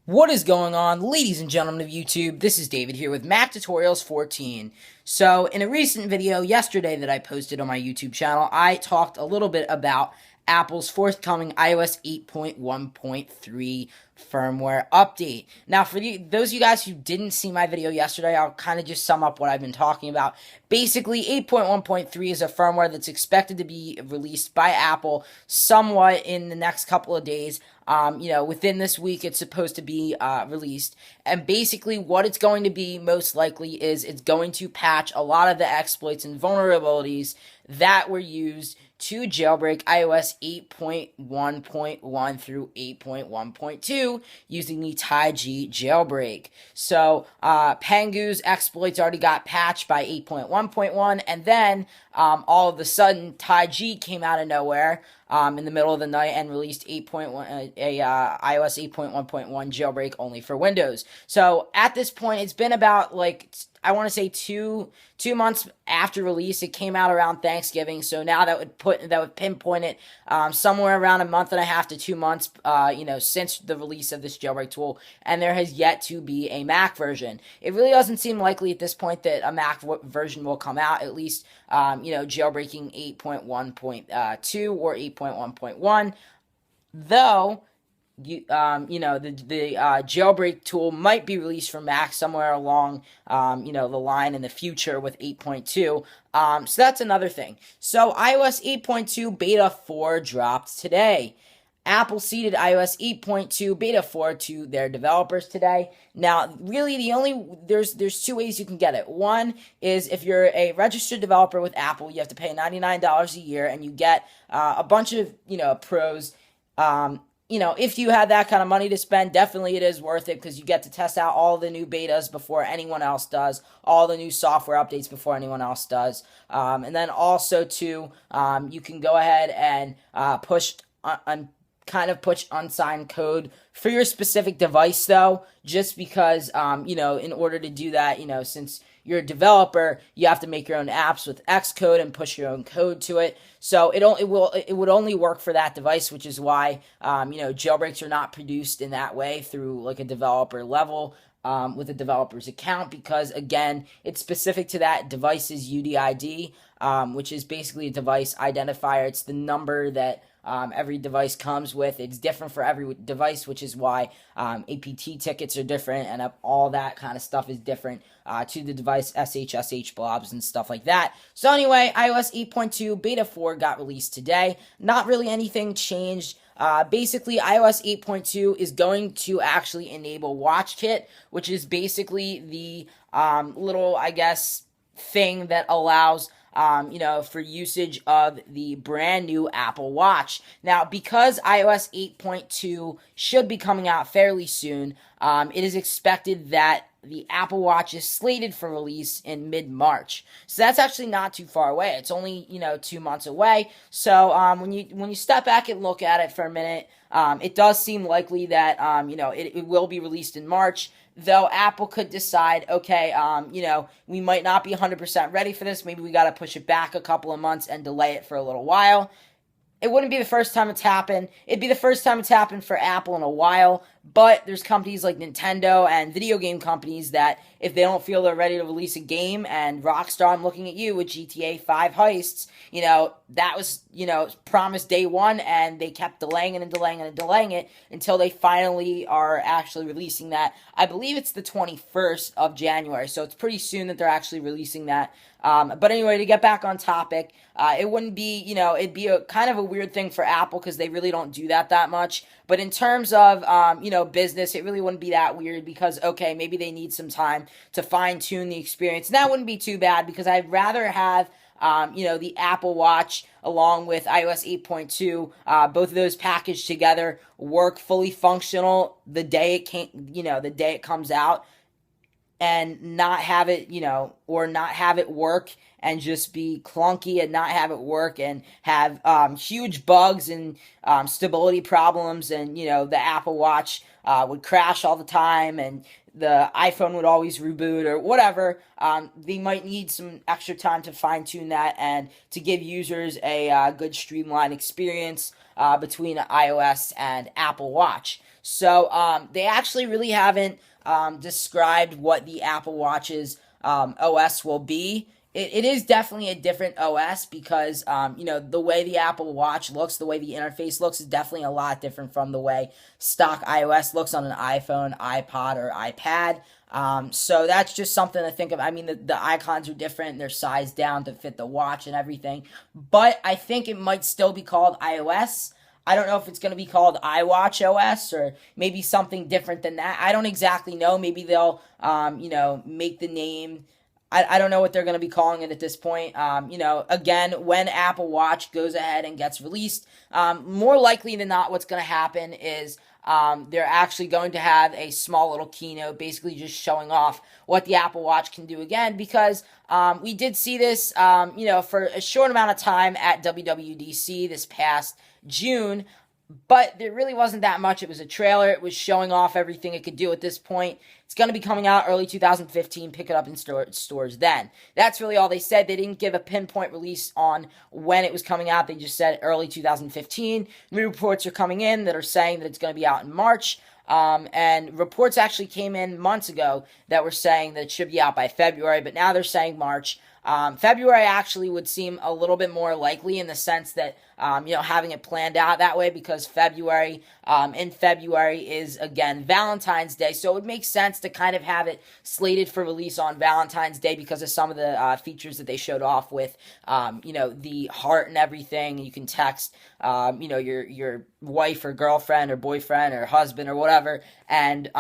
What is going on, ladies and gentlemen of YouTube? This is David here with Mac Tutorials 14. So, in a recent video yesterday that I posted on my YouTube channel, I talked a little bit about Apple's forthcoming iOS 8.1.3 firmware update. Now, for those of you guys who didn't see my video yesterday, I'll kind of just sum up what I've been talking about. Basically, 8.1.3 is a firmware that's expected to be released by Apple somewhat in the next couple of days. Within this week, it's supposed to be released. And basically, what it's going to be most likely is it's going to patch a lot of the exploits and vulnerabilities that were used to jailbreak iOS 8.1.1 through 8.1.2 using the TaiG jailbreak. So, Pangu's exploits already got patched by 8.1.1, and then all of a sudden, TaiG came out of nowhere in the middle of the night and released iOS 8.1.1 jailbreak only for Windows. So at this point, it's been about I want to say two months after release. It came out around Thanksgiving, so now that would pinpoint it somewhere around a month and a half to 2 months, since the release of this jailbreak tool, and there has yet to be a Mac version. It really doesn't seem likely at this point that a Mac version will come out, at least jailbreaking 8.1.2 or 8.1.1, though. The jailbreak tool might be released for Mac somewhere along, the line in the future with 8.2. So that's another thing. So iOS 8.2 Beta 4 dropped today. Apple seeded iOS 8.2 Beta 4 to their developers today. Now, really, there's two ways you can get it. One is if you're a registered developer with Apple, you have to pay $99 a year, and you get a bunch of pros. If you had that kind of money to spend, definitely it is worth it because you get to test out all the new betas before anyone else does, all the new software updates before anyone else does. And then also, too, you can go ahead and push unsigned code for your specific device, though, just because, in order to do that, since you're a developer, you have to make your own apps with Xcode and push your own code to it. So it would only work for that device, which is why, jailbreaks are not produced in that way through like a developer level. With a developer's account, because again, it's specific to that device's UDID, which is basically a device identifier. It's the number that every device comes with. It's different for every device, which is why APT tickets are different, and all that kind of stuff is different to the device, SSH blobs and stuff like that. So anyway, iOS 8.2 Beta 4 got released today. Not really anything changed. Basically, iOS 8.2 is going to actually enable WatchKit, which is basically the little, thing that allows for usage of the brand new Apple Watch. Now, because iOS 8.2 should be coming out fairly soon, it is expected that the Apple Watch is slated for release in mid-March. So that's actually not too far away. It's only, 2 months away. So when you step back and look at it for a minute, it does seem likely that, it will be released in March. Though Apple could decide, okay, we might not be 100% ready for this. Maybe we got to push it back a couple of months and delay it for a little while. It wouldn't be the first time it's happened. It'd be the first time it's happened for Apple in a while. But there's companies like Nintendo and video game companies that if they don't feel they're ready to release a game, and Rockstar, I'm looking at you with GTA 5 Heists, that was, promised day one, and they kept delaying it and delaying it and delaying it until they finally are actually releasing that. I believe it's the 21st of January, so it's pretty soon that they're actually releasing that. But anyway, to get back on topic, it wouldn't be, it'd be a kind of a weird thing for Apple because they really don't do that much. But in terms of, business, it really wouldn't be that weird because, okay, maybe they need some time to fine-tune the experience. And that wouldn't be too bad because I'd rather have, the Apple Watch along with iOS 8.2, both of those packaged together, work fully functional the day it comes out, and not have it, or not have it work and just be clunky and not have it work and have huge bugs and stability problems, and, the Apple Watch would crash all the time and the iPhone would always reboot or whatever. They might need some extra time to fine-tune that and to give users a good streamlined experience between iOS and Apple Watch. So they actually really haven't described what the Apple Watch's OS will be. It is definitely a different OS because, the way the Apple Watch looks, the way the interface looks is definitely a lot different from the way stock iOS looks on an iPhone, iPod, or iPad. So that's just something to think of. I mean, the icons are different. They're sized down to fit the watch and everything. But I think it might still be called iOS. I don't know if it's going to be called iWatch OS or maybe something different than that. I don't exactly know. Maybe they'll, make the name. I don't know what they're going to be calling it at this point. Again, when Apple Watch goes ahead and gets released, more likely than not, what's going to happen is they're actually going to have a small little keynote, basically just showing off what the Apple Watch can do again, because we did see this, for a short amount of time at WWDC this past June. But there really wasn't that much. It was a trailer. It was showing off everything it could do at this point. It's going to be coming out early 2015. Pick it up in stores then. That's really all they said. They didn't give a pinpoint release on when it was coming out. They just said early 2015. New reports are coming in that are saying that it's going to be out in March. And reports actually came in months ago that were saying that it should be out by February, but now they're saying March. February actually would seem a little bit more likely in the sense that, having it planned out that way, because in February is, again, Valentine's Day. So it would make sense to kind of have it slated for release on Valentine's Day because of some of the features that they showed off with, the heart and everything. You can text, your wife or girlfriend or boyfriend or husband or whatever. And,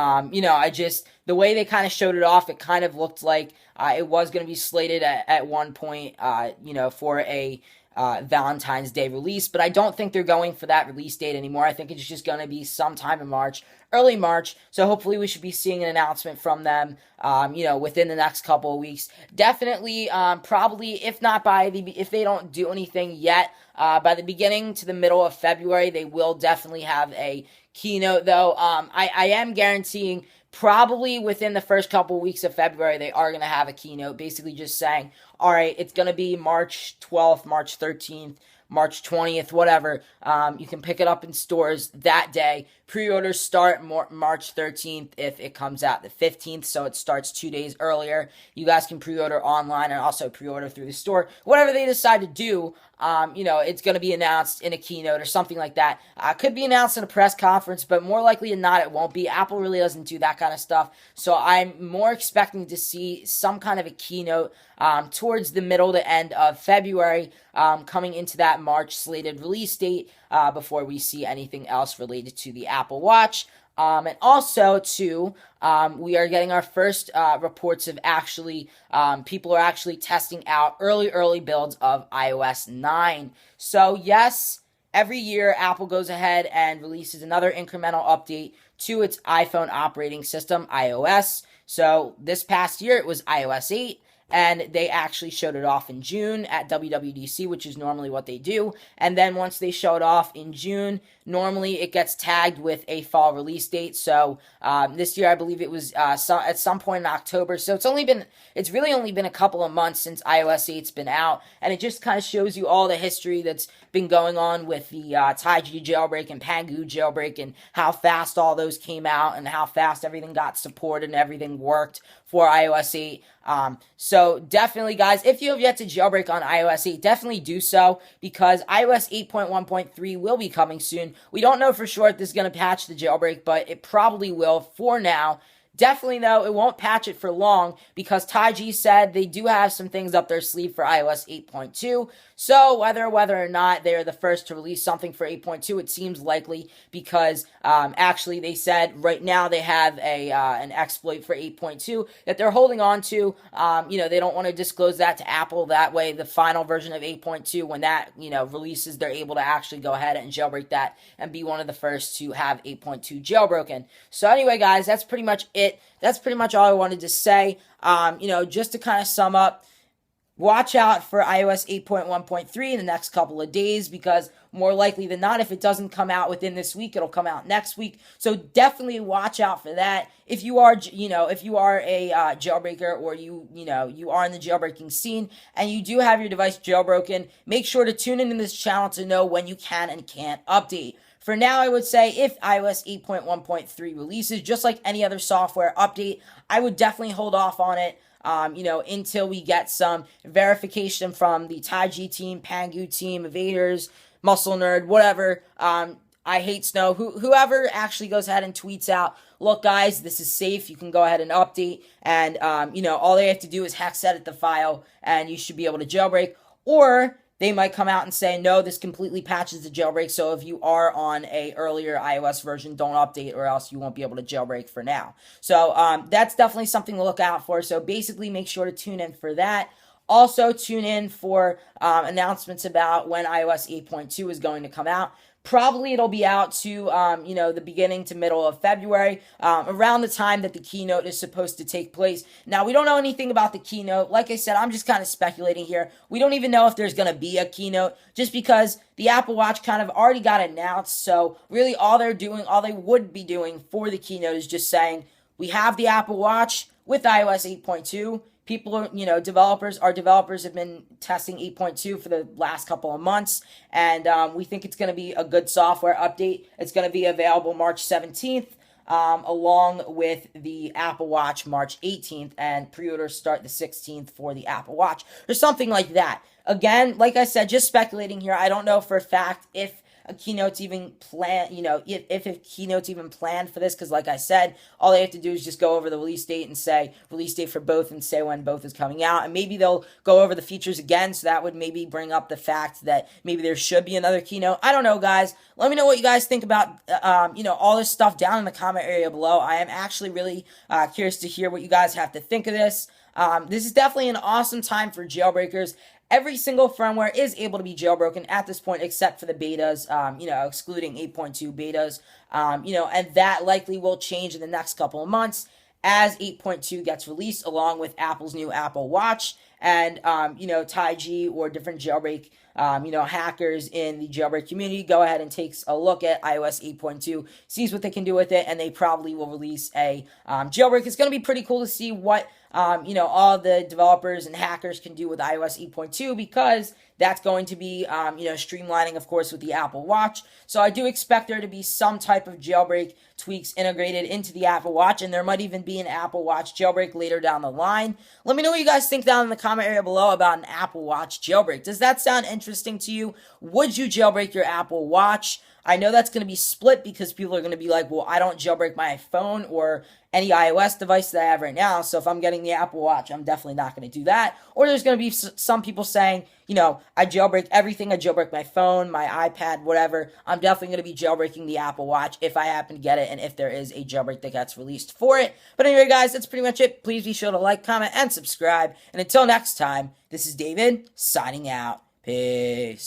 the way they kind of showed it off, it kind of looked like it was going to be slated at one point, for a Valentine's Day release, but I don't think they're going for that release date anymore. I think it's just going to be sometime in March, early March, so hopefully we should be seeing an announcement from them, within the next couple of weeks. Definitely, probably, if they don't do anything yet, by the beginning to the middle of February, they will definitely have a keynote, though. I am guaranteeing probably within the first couple weeks of February, they are going to have a keynote, basically just saying, all right, it's going to be March 12th, March 13th, March 20th, whatever. You can pick it up in stores that day. Pre-orders start March 13th if it comes out the 15th, so it starts 2 days earlier. You guys can pre-order online and also pre-order through the store. Whatever they decide to do, it's going to be announced in a keynote or something like that. Could be announced in a press conference, but more likely than not, it won't be. Apple really doesn't do that kind of stuff, so I'm more expecting to see some kind of a keynote towards the middle to end of February, coming into that March slated release date, before we see anything else related to the Apple Watch. And also, too, we are getting our first reports of people are actually testing out early builds of iOS 9. So, yes, every year Apple goes ahead and releases another incremental update to its iPhone operating system, iOS. So, this past year it was iOS 8. And they actually showed it off in June at WWDC, which is normally what they do. And then once they show it off in June, normally it gets tagged with a fall release date. So this year, I believe it was at some point in October. So it's really only been a couple of months since iOS 8's been out, and it just kind of shows you all the history that's been going on with the Taiji jailbreak and Pangu jailbreak, and how fast all those came out, and how fast everything got supported and everything worked for iOS 8. So definitely, guys, if you have yet to jailbreak on iOS 8, definitely do so, because iOS 8.1.3 will be coming soon. We don't know for sure if this is going to patch the jailbreak, but it probably will for now. Definitely, though, it won't patch it for long, because Taiji said they do have some things up their sleeve for iOS 8.2. So whether or not they're the first to release something for 8.2, it seems likely, because actually they said right now they have an exploit for 8.2 that they're holding on to. They don't want to disclose that to Apple. That way, the final version of 8.2, when that releases, they're able to actually go ahead and jailbreak that and be one of the first to have 8.2 jailbroken. So anyway, guys, that's pretty much it. That's pretty much all I wanted to say. Just to kind of sum up, watch out for iOS 8.1.3 in the next couple of days, because more likely than not, if it doesn't come out within this week, it'll come out next week. So definitely watch out for that. If you are, a jailbreaker, or you are in the jailbreaking scene and you do have your device jailbroken, make sure to tune into this channel to know when you can and can't update. for now, I would say if iOS 8.1.3 releases, just like any other software update, I would definitely hold off on it. Until we get some verification from the Taiji team, Pangu team, Evaders, Muscle Nerd, whatever. I Hate Snow, whoever actually goes ahead and tweets out, look, guys, this is safe. You can go ahead and update. And, all they have to do is hex edit the file, and you should be able to jailbreak. Or they might come out and say, no, this completely patches the jailbreak. So if you are on a earlier iOS version, don't update, or else you won't be able to jailbreak for now. So that's definitely something to look out for. So basically, make sure to tune in for that. Also, tune in for announcements about when iOS 8.2 is going to come out. Probably it'll be out to, the beginning to middle of February, around the time that the keynote is supposed to take place. Now, we don't know anything about the keynote. Like I said, I'm just kind of speculating here. We don't even know if there's going to be a keynote, just because the Apple Watch kind of already got announced. So really all they would be doing for the keynote is just saying, we have the Apple Watch with iOS 8.2. People are, developers have been testing 8.2 for the last couple of months, and we think it's going to be a good software update. It's going to be available March 17th, along with the Apple Watch March 18th, and pre-orders start the 16th for the Apple Watch, or something like that. Again, like I said, just speculating here. I don't know for a fact if a keynote's even planned, if a keynote's even planned for this, because like I said, all they have to do is just go over the release date and say release date for both and say when both is coming out, and maybe they'll go over the features again, so that would maybe bring up the fact that maybe there should be another keynote. I don't know, guys. Let me know what you guys think about, all this stuff down in the comment area below. I am actually really curious to hear what you guys have to think of this. This is definitely an awesome time for jailbreakers. Every single firmware is able to be jailbroken at this point, except for the betas, excluding 8.2 betas, and that likely will change in the next couple of months as 8.2 gets released, along with Apple's new Apple Watch, and, Taiji or different jailbreak, hackers in the jailbreak community go ahead and takes a look at iOS 8.2, sees what they can do with it, and they probably will release a jailbreak. It's going to be pretty cool to see what all the developers and hackers can do with iOS 8.2, because that's going to be, streamlining, of course, with the Apple Watch. So I do expect there to be some type of jailbreak tweaks integrated into the Apple Watch, and there might even be an Apple Watch jailbreak later down the line. Let me know what you guys think down in the comment area below about an Apple Watch jailbreak. Does that sound interesting to you? Would you jailbreak your Apple Watch? I know that's going to be split, because people are going to be like, well, I don't jailbreak my phone or any iOS device that I have right now, so if I'm getting the Apple Watch, I'm definitely not going to do that. Or there's going to be some people saying, I jailbreak everything. I jailbreak my phone, my iPad, whatever. I'm definitely going to be jailbreaking the Apple Watch if I happen to get it, and if there is a jailbreak that gets released for it. But anyway, guys, that's pretty much it. Please be sure to like, comment, and subscribe. And until next time, this is David, signing out. Peace.